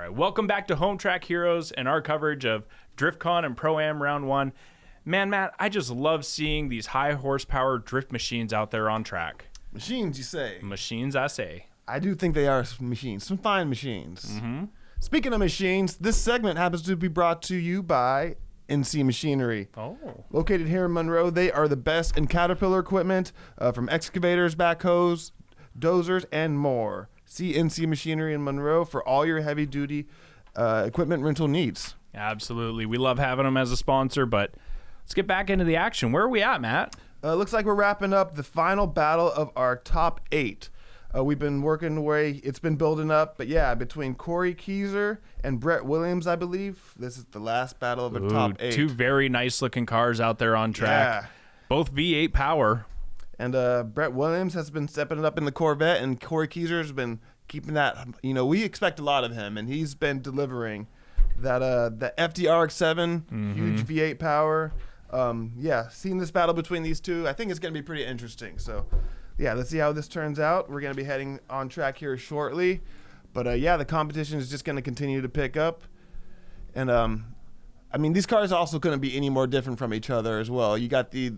right, welcome back to Home Track Heroes and our coverage of DriftCon and Pro-Am Round 1. Man, Matt, I just love seeing these high horsepower drift machines out there on track. Machines, you say? Machines, I say. I do think they are machines, some fine machines. Mm-hmm. Speaking of machines, this segment happens to be brought to you by NC Machinery. Oh. Located here in Monroe, they are the best in Caterpillar equipment, from excavators, backhoes, dozers, and more. See NC Machinery in Monroe for all your heavy-duty equipment rental needs. Absolutely. We love having them as a sponsor, but let's get back into the action. Where are we at, Matt? Looks like we're wrapping up the final battle of our top 8. We've been working away. It's been building up. But, yeah, between Corey Keyser and Brett Williams, I believe, this is the last battle of the top 8. Two very nice-looking cars out there on track. Yeah. Both V8 power. And Brett Williams has been stepping it up in the Corvette, and Corey Keyser has been keeping that. You know, we expect a lot of him, and he's been delivering that the FDRX7, huge V8 power. Yeah, seeing this battle between these two, I think it's going to be pretty interesting. So, yeah, let's see how this turns out. We're going to be heading on track here shortly. But, yeah, the competition is just going to continue to pick up. And, I mean, these cars also couldn't be any more different from each other as well. You got the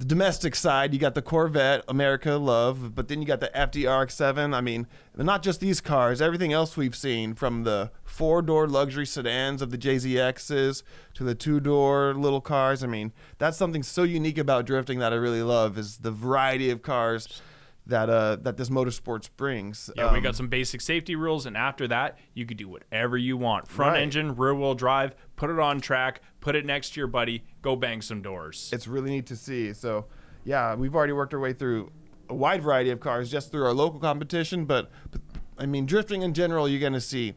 domestic side, you got the Corvette, America Love, but then you got the FDRX7. I mean, not just these cars, everything else we've seen, from the 4-door luxury sedans of the JZXs to the 2-door little cars. I mean, that's something so unique about drifting that I really love, is the variety of cars that this motorsports brings. Yeah, we got some basic safety rules, and after that, you could do whatever you want. Front engine, rear-wheel drive, put it on track, put it next to your buddy, go bang some doors. It's really neat to see. So, yeah, we've already worked our way through a wide variety of cars just through our local competition, but I mean, drifting in general, you're going to see,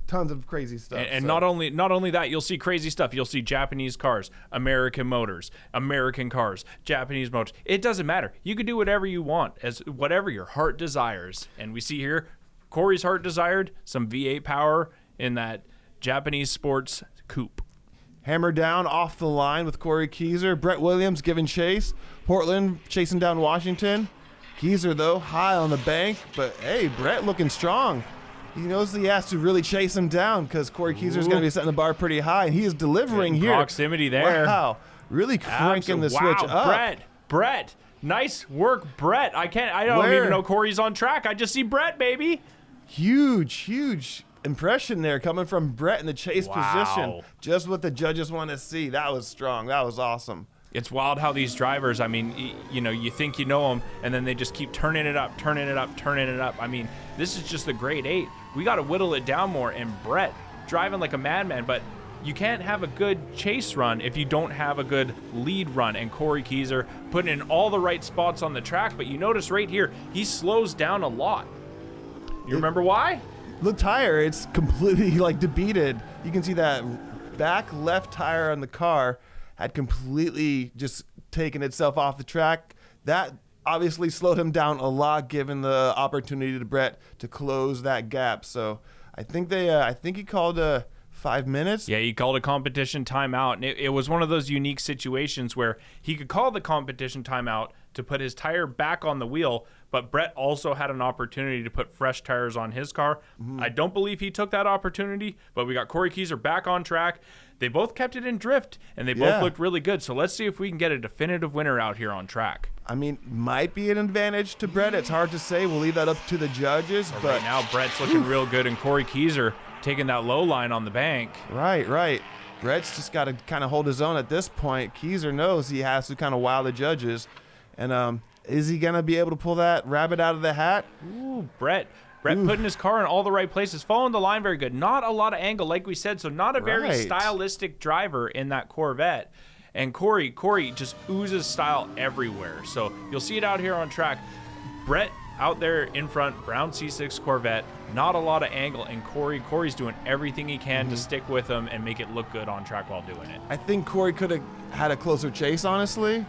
tons of crazy stuff. And not only that, you'll see crazy stuff. You'll see Japanese cars, American motors, American cars, Japanese motors. It doesn't matter. You can do whatever you want, as whatever your heart desires. And we see here, Corey's heart desired some V8 power in that Japanese sports coupe. Hammer down off the line with Corey Keyser. Brett Williams giving chase. Portland chasing down Washington. Keyser, though, high on the bank. But, hey, Brett looking strong. He knows he has to really chase him down because Corey Keyser is going to be setting the bar pretty high. And he is delivering here. Proximity there. Wow. Really cranking the switch up. Brett. Nice work, Brett. I don't even know Corey's on track. I just see Brett, baby. Huge impression there coming from Brett in the chase position. Just what the judges want to see. That was strong. That was awesome. It's wild how these drivers, I mean, you think you know them, and then they just keep turning it up. I mean, this is just the grade 8. We got to whittle it down more, and Brett driving like a madman, but you can't have a good chase run if you don't have a good lead run. And Corey Keyser putting in all the right spots on the track, but you notice right here, he slows down a lot. You remember why? The tire, it's completely debooted. You can see that back left tire on the car had completely just taken itself off the track. That obviously slowed him down a lot, given the opportunity to Brett to close that gap. So I think he called 5 minutes. Yeah, he called a competition timeout, and it was one of those unique situations where he could call the competition timeout to put his tire back on the wheel, but Brett also had an opportunity to put fresh tires on his car. I don't believe he took that opportunity, but we got Corey Keyser back on track. They both kept it in drift, and they both looked really good. So let's see if we can get a definitive winner out here on track. I mean, might be an advantage to Brett. It's hard to say. We'll leave that up to the judges. But right now, Brett's looking real good, and Corey Keyser taking that low line on the bank. Right. Brett's just got to kind of hold his own at this point. Keyser knows he has to kind of wow the judges. And is he going to be able to pull that rabbit out of the hat? Ooh, Brett putting his car in all the right places, following the line very good. Not a lot of angle, like we said, so not a very stylistic driver in that Corvette. And Corey just oozes style everywhere. So you'll see it out here on track. Brett out there in front, brown C6 Corvette, not a lot of angle, and Corey's doing everything he can to stick with him and make it look good on track while doing it. I think Corey could have had a closer chase, honestly.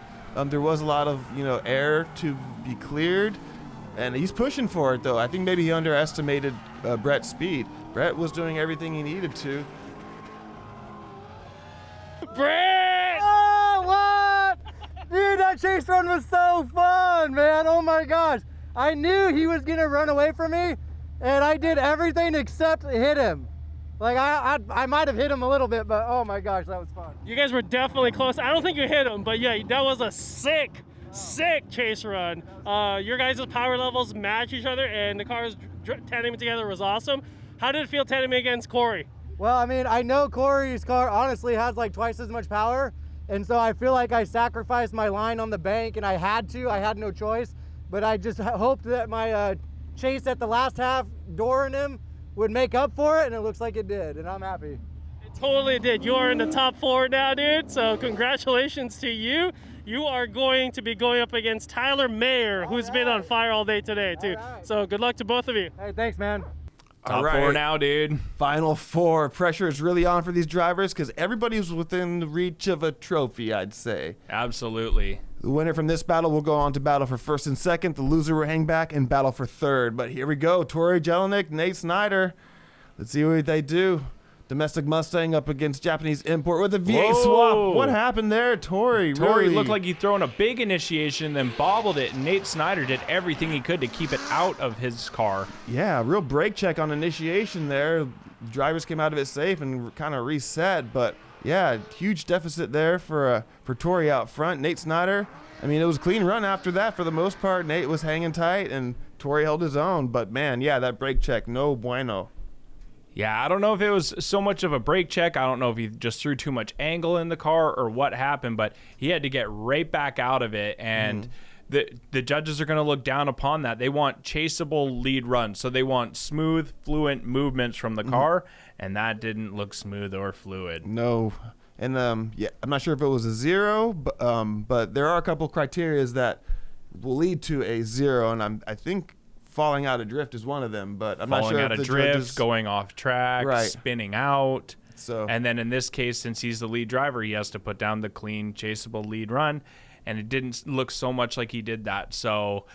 There was a lot of air to be cleared, and he's pushing for it, though. I think maybe he underestimated Brett's speed. Brett was doing everything he needed to. Brett! Oh, what? Dude, that chase run was so fun, man. Oh, my gosh. I knew he was going to run away from me, and I did everything except hit him. Like I might have hit him a little bit, but oh my gosh, that was fun. You guys were definitely close. I don't think you hit him, but yeah, that was a sick chase run. Your guys' power levels match each other, and the cars tandeming together was awesome. How did it feel tandeming against Corey? Well, I mean, I know Corey's car honestly has like twice as much power, and so I feel like I sacrificed my line on the bank, and I had no choice. But I just hoped that my chase at the last half, dooring him, would make up for it, and it looks like it did, and I'm happy. It totally did. You are in the top 4 now, dude, so congratulations to you. You are going to be going up against Tyler Mayer, who's been on fire all day today, too. Right. So good luck to both of you. Hey, thanks, man. Top 4 now, dude. Final 4. Pressure is really on for these drivers because everybody's within the reach of a trophy, I'd say. Absolutely. The winner from this battle will go on to battle for first and second. The loser will hang back and battle for third. But here we go. Tori Jelinek, Nate Snyder. Let's see what they do. Domestic Mustang up against Japanese import with a V8 Whoa. swap. What happened there, Tori? Tori really looked like he'd thrown a big initiation, then bobbled it, and Nate Snyder did everything he could to keep it out of his car. Yeah, real brake check on initiation there. Drivers came out of it safe and kind of reset, but yeah, huge deficit there for Tori out front. Nate Snyder, I mean, it was a clean run after that for the most part. Nate was hanging tight and Tori held his own, but man, yeah, that brake check, no bueno. Yeah, I don't know if it was so much of a brake check. I don't know if he just threw too much angle in the car or what happened, but he had to get right back out of it. And the judges are going to look down upon that. They want chaseable lead runs. So they want smooth, fluent movements from the car. And that didn't look smooth or fluid. No. And yeah, I'm not sure if it was a 0, but there are a couple criterias that will lead to a 0. And I think falling out of drift is one of them, but I'm not sure out if of the drift, judges... going off track, Right. spinning out. So And then in this case, since he's the lead driver, he has to put down the clean, chaseable lead run. And it didn't look so much like he did that. So,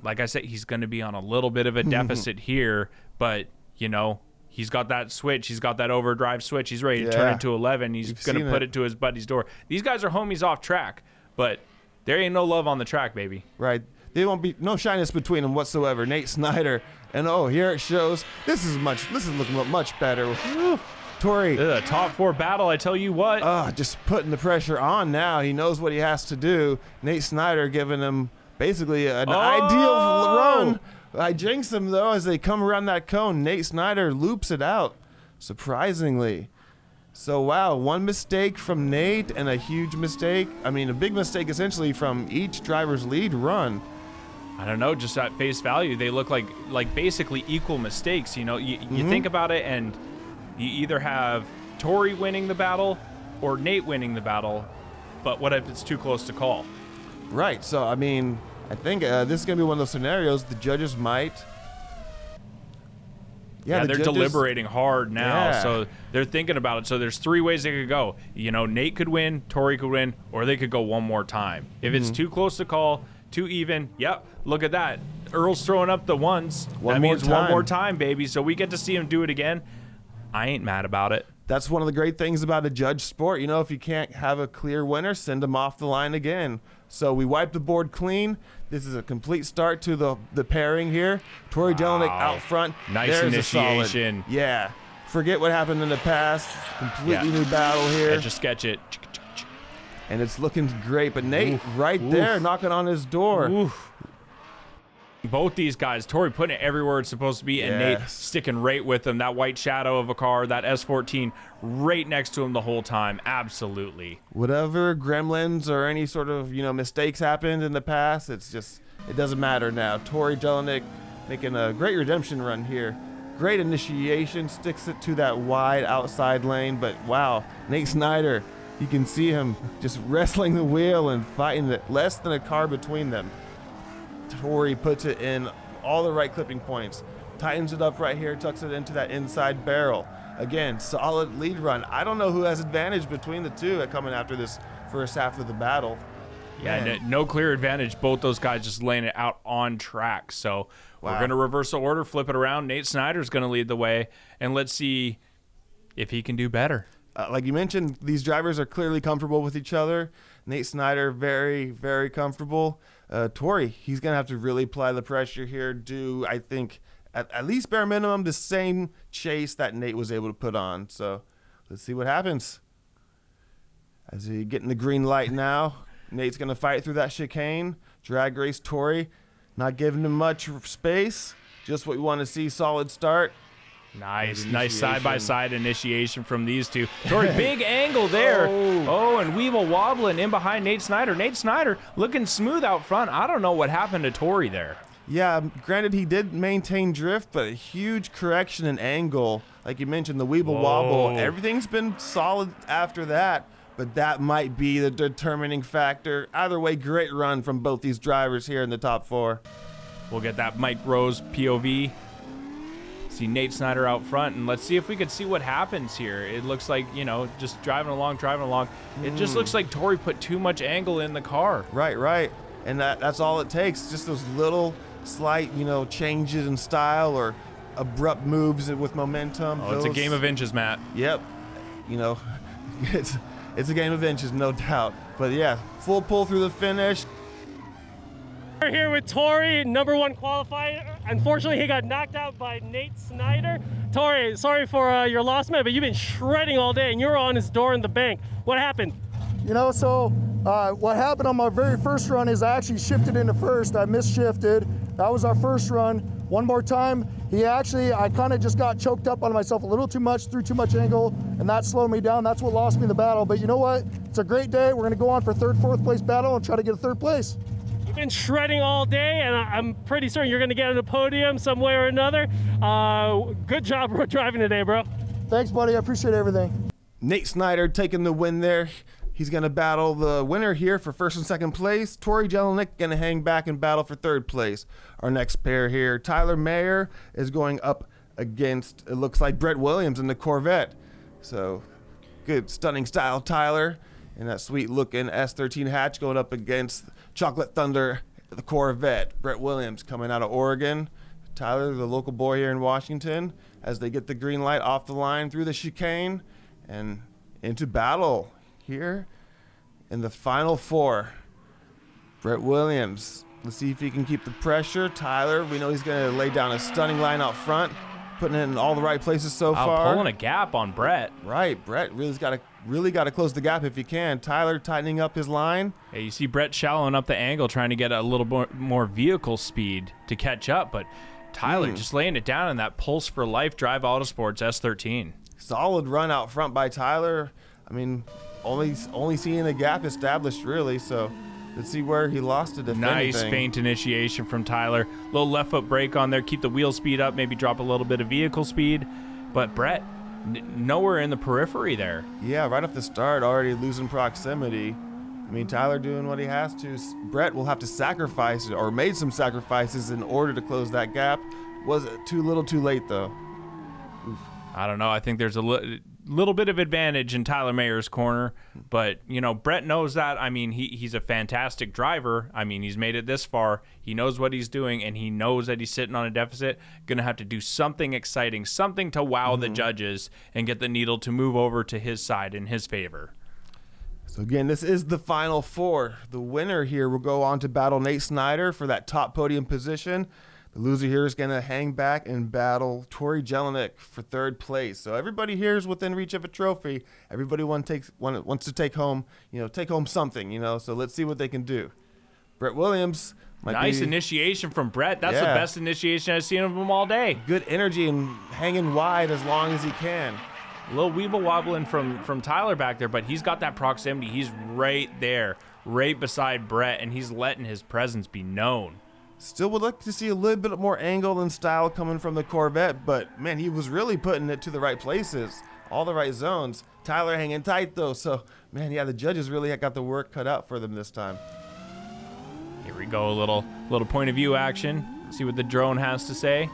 like I said, he's going to be on a little bit of a deficit here. But, you know, he's got that switch. He's got that overdrive switch. He's ready to turn it to 11. He's going to put it to his buddy's door. These guys are homies off track, but there ain't no love on the track, baby. Right. There won't be no shyness between them whatsoever. Nate Snyder, and oh, here it shows. This is looking much better. Woo. Tori, Top 4 battle, I tell you what. just putting the pressure on now. He knows what he has to do. Nate Snyder giving him basically an ideal run. I jinx him though as they come around that cone. Nate Snyder loops it out, surprisingly. So wow, one mistake from Nate and a huge mistake. I mean, a big mistake essentially from each driver's lead run. I don't know, just at face value, they look like basically equal mistakes. You know, you think about it, and you either have Tori winning the battle or Nate winning the battle, but what if it's too close to call? Right. So I mean, I think this is gonna be one of those scenarios the judges might. Yeah, they're judges, deliberating hard now, Yeah. so they're thinking about it. So there's 3 ways they could go. You know, Nate could win, Tori could win, or they could go one more time. If it's too close to call, too even, yep, look at that. Earl's throwing up the ones. One that more means one time. more time, baby. So we get to see him do it again. I ain't mad about it. That's one of the great things about a judge sport. You know, if you can't have a clear winner, send them off the line again. So we wiped the board clean. This is a complete start to the pairing here. Tori Jelinek out front. Nice There's a solid. initiation. Yeah. Forget what happened in the past. Completely new battle here. Just sketch it. And it's looking great. But Nate there knocking on his door. Oof. Both these guys, Tori putting it everywhere it's supposed to be, and Nate Yes. sticking right with him. That white shadow of a car, that S14, right next to him the whole time. Absolutely. Whatever gremlins or any sort of, mistakes happened in the past, it doesn't matter now. Tori Jelinek making a great redemption run here. Great initiation, sticks it to that wide outside lane, but wow, Nate Snyder, you can see him just wrestling the wheel and fighting it, less than a car between them. Tori puts it in all the right clipping points, tightens it up right here, tucks it into that inside barrel. Again, solid lead run. I don't know who has advantage between the two coming after this first half of the battle. Yeah, Man. no clear advantage. Both those guys just laying it out on track. So we're Wow. going to reverse the order, flip it around. Nate Snyder's going to lead the way, and let's see if he can do better. Like you mentioned, these drivers are clearly comfortable with each other. Nate Snyder, very, very comfortable. Tori, he's going to have to really apply the pressure here, do, I think, at least bare minimum, the same chase that Nate was able to put on. So let's see what happens. As he getting the green light now, Nate's going to fight through that chicane. Drag race Tori, not giving him much space. Just what we want to see, solid start. Nice side-by-side initiation from these two. Tori, big angle there. Oh, and Weevil wobbling in behind Nate Snyder. Nate Snyder looking smooth out front. I don't know what happened to Tori there. Yeah, granted he did maintain drift, but a huge correction in angle. Like you mentioned, the Weevil wobble. Everything's been solid after that, but that might be the determining factor. Either way, great run from both these drivers here in the top 4. We'll get that Mike Rose POV. See Nate Snyder out front, and let's see if we could see what happens here. It looks like, you know, just driving along. It just looks like Tori put too much angle in the car. Right. And that's all it takes. Just those little slight, you know, changes in style or abrupt moves with momentum. Oh, it's a game of inches, Matt. Yep. You know, it's a game of inches, no doubt. But yeah, full pull through the finish. We're here with Tori, #1 qualifier. Unfortunately, he got knocked out by Nate Snyder. Tori, sorry for your loss, man, but you've been shredding all day, and you were on his door in the bank. What happened? You know, so what happened on my very first run is I actually shifted into first. I misshifted. That was our first run. One more time, I kind of just got choked up on myself a little too much, threw too much angle, and that slowed me down. That's what lost me the battle. But you know what? It's a great day. We're going to go on for 3rd, 4th place battle and try to get a 3rd place. You've been shredding all day, and I'm pretty certain you're going to get on the podium some way or another. Good job driving today, bro. Thanks, buddy. I appreciate everything. Nate Snyder taking the win there. He's going to battle the winner here for 1st and 2nd place. Tori Jelinek going to hang back and battle for 3rd place. Our next pair here, Tyler Mayer is going up against, it looks like, Brett Williams in the Corvette. So good, stunning style, Tyler. And that sweet-looking S13 hatch going up against Chocolate Thunder, the Corvette. Brett Williams coming out of Oregon. Tyler, the local boy here in Washington, as they get the green light off the line through the chicane and into battle here in the final 4. Brett Williams, let's see if he can keep the pressure. Tyler, we know he's going to lay down a stunning line out front, putting it in all the right places so far. Pulling a gap on Brett. Right, Brett really got to close the gap if he can. Tyler tightening up his line. Hey, you see Brett shallowing up the angle, trying to get a little more vehicle speed to catch up, but Tyler just laying it down in that Pulse for Life Drive Autosports S13. Solid run out front by Tyler. I mean, only seeing the gap established, really, so let's see where he lost it, if Nice anything. feint initiation from Tyler. Little left foot brake on there, keep the wheel speed up, maybe drop a little bit of vehicle speed. But Brett, nowhere in the periphery there. Yeah, right off the start, already losing proximity. I mean, Tyler doing what he has to. Brett will have to sacrifice, or made some sacrifices in order to close that gap. Was it too little too late, though? Oof. I don't know. I think there's a little bit of advantage in Tyler Mayer's corner, but you know, Brett knows that. I mean, he's a fantastic driver. I mean, he's made it this far. He knows what he's doing, and he knows that he's sitting on a deficit. Gonna have to do something exciting, something to wow the judges and get the needle to move over to his side in his favor. So again, this is the final 4. The winner here will go on to battle Nate Snyder for that top podium position. The loser here is going to hang back and battle Tori Jelinek for 3rd place. So everybody here is within reach of a trophy. Everybody wants to take home something, So let's see what they can do. Brett Williams might Nice be initiation from Brett. That's the best initiation I've seen of him all day. good energy and hanging wide as long as he can. A little weeble wobbling from Tyler back there, but he's got that proximity. He's right there, right beside Brett, and he's letting his presence be known. Still would like to see a little bit more angle and style coming from the Corvette, but man, he was really putting it to the right places, all the right zones. Tyler hanging tight though, so man, yeah, the judges really got the work cut out for them this time. Here we go, a little point of view action. See what the drone has to say.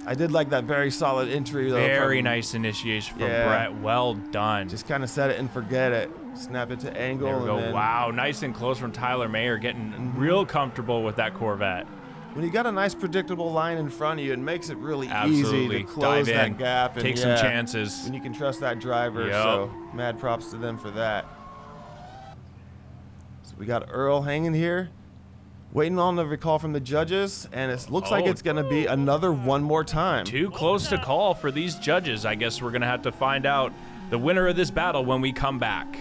I did like that very solid entry though. Very nice initiation from Brett. Well done. Just kind of set it and forget it. Snap it to angle. There we go. And then, Wow, nice and close from Tyler Mayer, getting real comfortable with that Corvette. when you got a nice predictable line in front of you, it makes it really Absolutely. easy to close Dive that in. gap. And Take some chances. When you can trust that driver, Yep. so mad props to them for that. So we got Earl hanging here. Waiting on the recall from the judges, and it looks like Oh. it's going to be another one more time. Too close to call for these judges. I guess we're going to have to find out the winner of this battle when we come back.